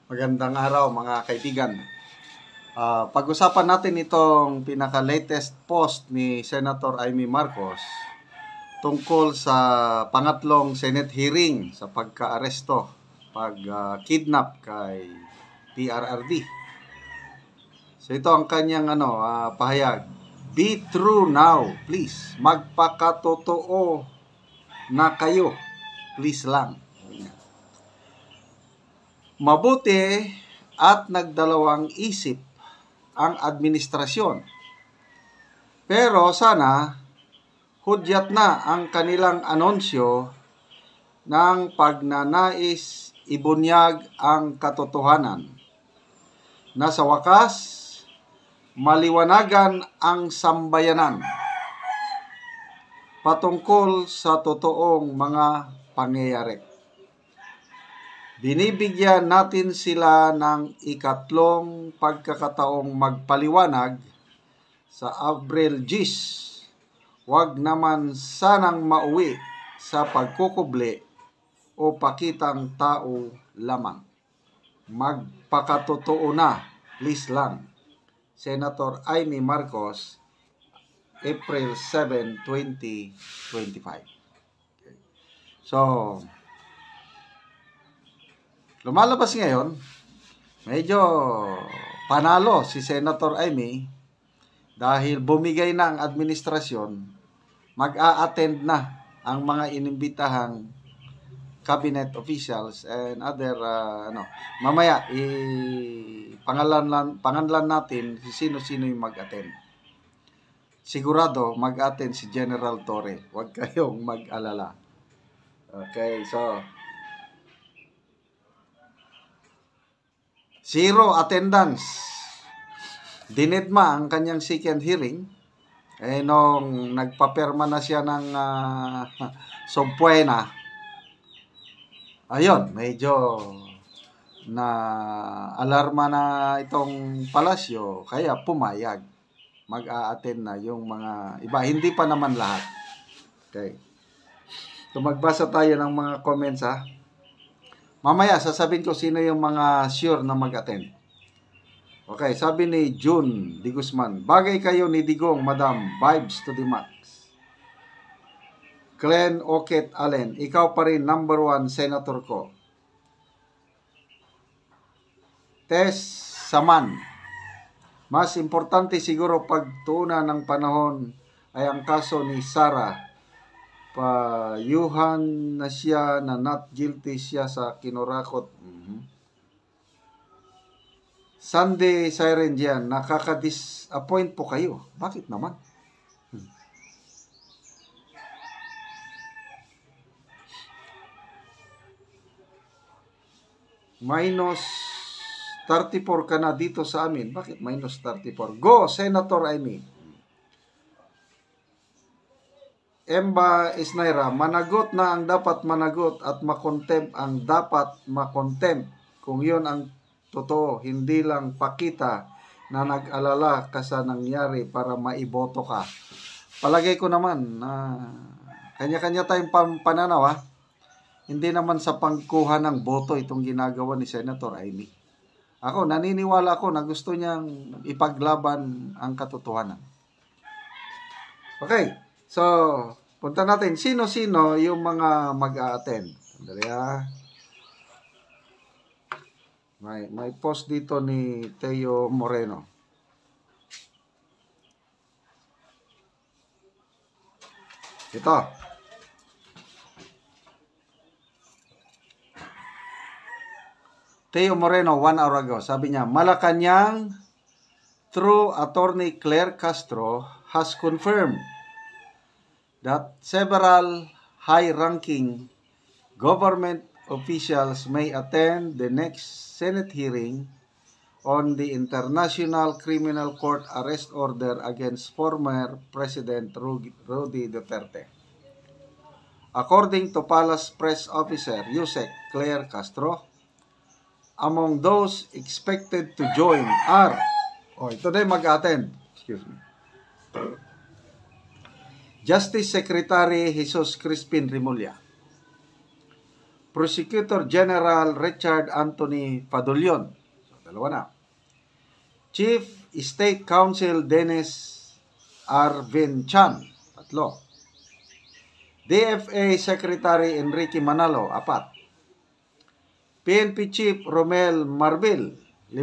Magandang araw mga kaibigan. Pag-usapan natin itong pinaka-latest post ni Senator Amy Marcos tungkol sa pangatlong Senate hearing sa pagka-aresto, pag-kidnap kay PRRD. So ito ang kanyang pahayag. Be true now, please. Magpakatotoo na kayo. Please lang. Mabuti at nagdalawang isip ang administrasyon. Pero sana hudyat na ang kanilang anunsyo ng pagnanais ibunyag ang katotohanan na sa wakas maliwanagan ang sambayanan patungkol sa totoong mga pangyayari. Binibigyan natin sila ng ikatlong pagkakataong magpaliwanag sa Abril 10. Huwag naman sanang mauwi sa pagkukubli o pakitang tao lamang. Magpakatotoo na, please lang. Senator Amy Marcos, April 7, 2025. So, lumalabas ngayon, medyo panalo si Senator Amy dahil bumigay na ang administrasyon, mag-a-attend na ang mga inimbitahang cabinet officials and other, mamaya, pangalan natin sino-sino yung mag-attend. Sigurado, mag-attend si General Torre. Huwag kayong mag-alala. Okay, so, zero attendance. Dinedma ang kanyang second hearing. Nung nagpaperma na siya ng subpoena, ayun, medyo na alarma na itong palasyo, kaya pumayag. Mag-a-attend na yung mga iba. Hindi pa naman lahat. Okay. So magbasa tayo ng mga comments ha. Mamaya, sasabihin ko sino yung mga sure na mag-attend. Okay, sabi ni June Di Guzman, bagay kayo ni Digong, Madam, vibes to the max. Glenn Oket Allen, ikaw pa rin number 1 senator ko. Tess Saman, mas importante siguro pagtuunan ng panahon ay ang kaso ni Sara. Payuhan na siya na not guilty siya sa kinurakot. Sunday Siren dyan, nakaka-disappoint po kayo. Bakit naman? Minus 34 ka na dito sa amin. Bakit minus 34? Go, Senator Amy. Emba Isnaira, managot na ang dapat managot at makontempt ang dapat makontempt. Kung yun ang totoo, hindi lang pakita na nag-alala ka sa nangyari para maiboto ka. Palagay ko naman na kanya-kanya tayong pananaw ha. Hindi naman sa pangkuha ng boto itong ginagawa ni Senator Amy. Ako, naniniwala ako na gusto niyang ipaglaban ang katotohanan. Okay. So, punta natin. Sino-sino yung mga mag-a-attend? Sandali ha. May post dito ni Teo Moreno. Ito. Teo Moreno, 1 hour ago. Sabi niya, Malacanang through Attorney Claire Castro has confirmed that several high-ranking government officials may attend the next Senate hearing on the International Criminal Court arrest order against former President Rudy Duterte. According to Palace Press Officer Yusek Claire Castro, among those expected to join are, ito na mag-attend. Excuse me. Justice Secretary Jesus Crispin Rimulya, Prosecutor General Richard Anthony Fadulion. So, dalawa na. Chief State Counsel Dennis Arvin Chan. 3. DFA Secretary Enrique Manalo. 4. PNP Chief Romel Marbil. 5.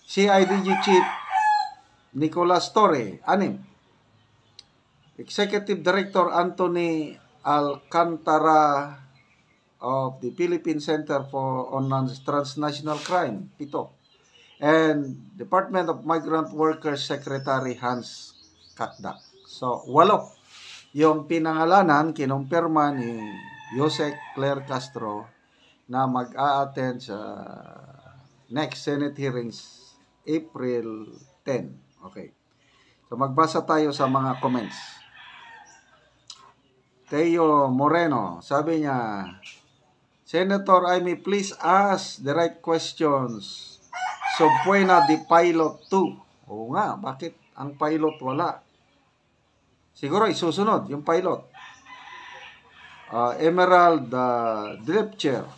CIDG Chief Nicolas Torre. 6. Executive Director Anthony Alcantara of the Philippine Center on Transnational Crime, 7. And Department of Migrant Workers Secretary Hans Kakdak. So, 8 yung pinangalanan, kinumpirma ni Jose Claire Castro na mag-a-attend sa next Senate hearings April 10. Okay. So, magbasa tayo sa mga comments. Teo Moreno, sabi niya, Senator Amy, please ask the right questions. So, buena the pilot too. Oo nga, bakit ang pilot wala? Siguro isusunod yung pilot. Emerald Dripcher,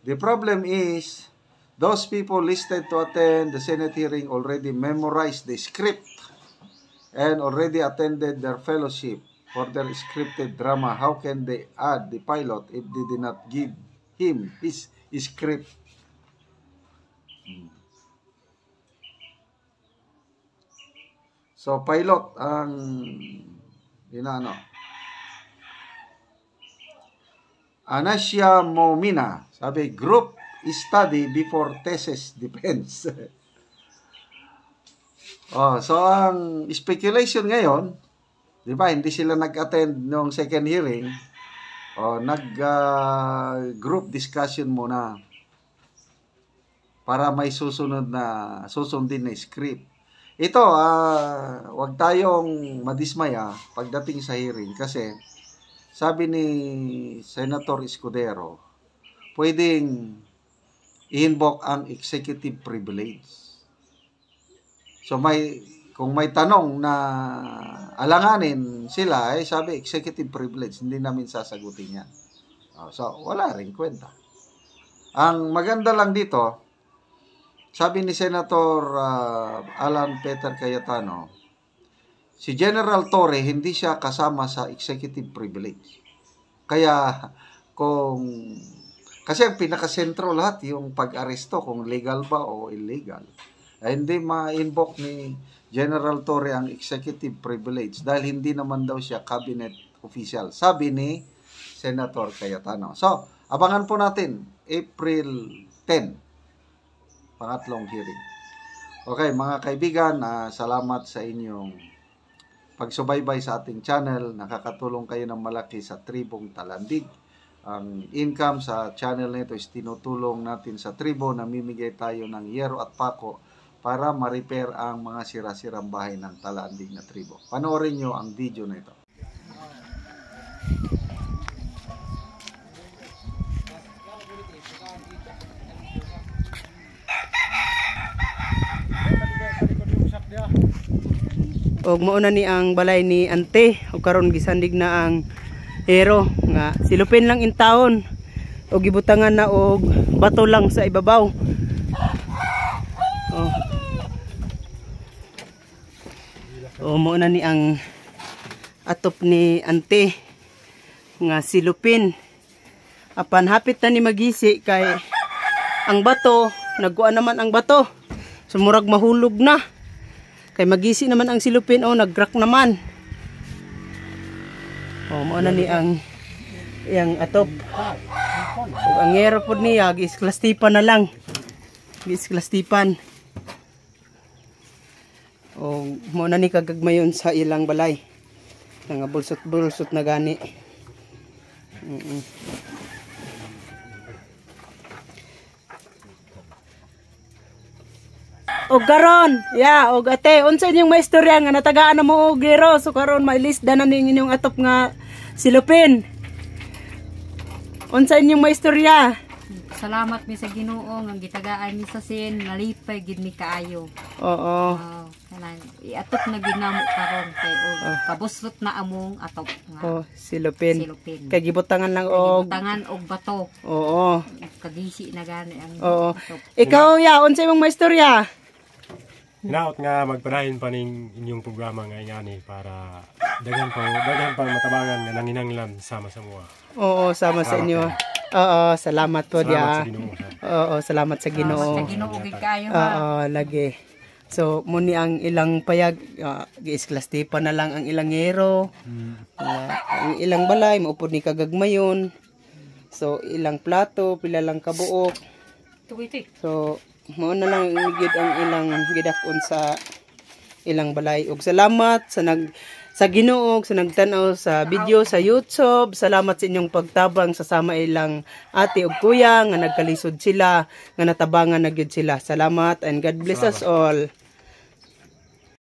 the problem is, those people listed to attend the Senate hearing already memorized the script and already attended their fellowship for their scripted drama. How can they add the pilot if they did not give him his script? So, pilot ang inaano. Anasia Momina, sabi, group study before thesis defense. So, ang speculation ngayon, di ba, hindi sila nag-attend ng second hearing, nag-group discussion muna para may susundin na script. Ito, wag tayong madismaya pagdating sa hearing kasi sabi ni Senator Escudero, pwedeng i-invoke ang executive privilege. So, kung may tanong na alanganin sila, sabi, executive privilege, hindi namin sasagutin yan. So, wala rin kwenta. Ang maganda lang dito, sabi ni Senator Alan Peter Cayetano, si General Torre, hindi siya kasama sa executive privilege. Kaya, kasi ang pinakasentro lahat, yung pag-aresto, kung legal ba o illegal, hindi ma-invoke ni General Torre ang executive privilege dahil hindi naman daw siya cabinet official. Sabi ni Senator Cayetano. So, abangan po natin April 10, pangatlong hearing. Okay, mga kaibigan, salamat sa inyong pagsubaybay sa ating channel. Nakakatulong kayo ng malaki sa Tribong Talandig. Ang income sa channel nito is tinutulong natin sa tribo. Namimigay tayo ng yero at pako para ma-repair ang mga sira-sirang bahay ng Talandig na tribo. Panoorin nyo ang video na ito. Og mauna ni ang balay ni ante og karon gisandig na ang hero nga silupin lang in taon og gibutangan na og bato lang sa ibabaw. Mauna ni ang atop ni ante nga silupin. Apan hapit na ni magisi kay ang bato, nagkuan naman ang bato. Sumurag mahulog na. Kay magisi naman ang silupin, nag-crack naman. Mauna ni ang atop. Ug ang ngero pod niya gisklastipan na lang. Gisklastipan. Mauna ni kagagmayon sa ilang balay. Nga bulsot-bulsot na gani. Og karon, og ate, unsa inyong maistorya nga natagaan na mo og gero, so karon may list na ning inyong atop nga silupin. Unsa inyong maistorya? salamat mi sa Ginoo nga gitagaan mi sa sin, nalipay gid mi kaayo. Oo. Kanang iatok na gid namo karon kay kabuslot na among atop nga. Silupin. Silupin. Kay gibutangan lang og Tangan og bato. Oo. Kagisi na gani ang Oo. atop. Ikaw ya, unsa imong maistorya? Hinaot nga magpadayon pa ning inyong programa nga ingani para daghan pa matabangan nga nanginanglan sama sa mga. Oo, sama sa inyo. Oo, salamat po Salamat sa dia. Ginoo. Oo, salamat sa Ginoo. Sa Ginoo gid kayo ha. Oo, lagi. So, muni ang ilang payag, giisklastipa na lang ang ilang ngero. Ang ilang balay, maupod ni kagagmayon. So, ilang plato, pila lang kabuok. Tuwiti. So, mao na lang gid ang ilang gidakon sa ilang balay. Og salamat sa Ginoo sa nagtan-aw sa video sa YouTube. Salamat sa inyong pagtabang sa sama ilang ate ug kuya nga nagkalisod sila nga natabangan na gyud sila. Salamat and God bless us all.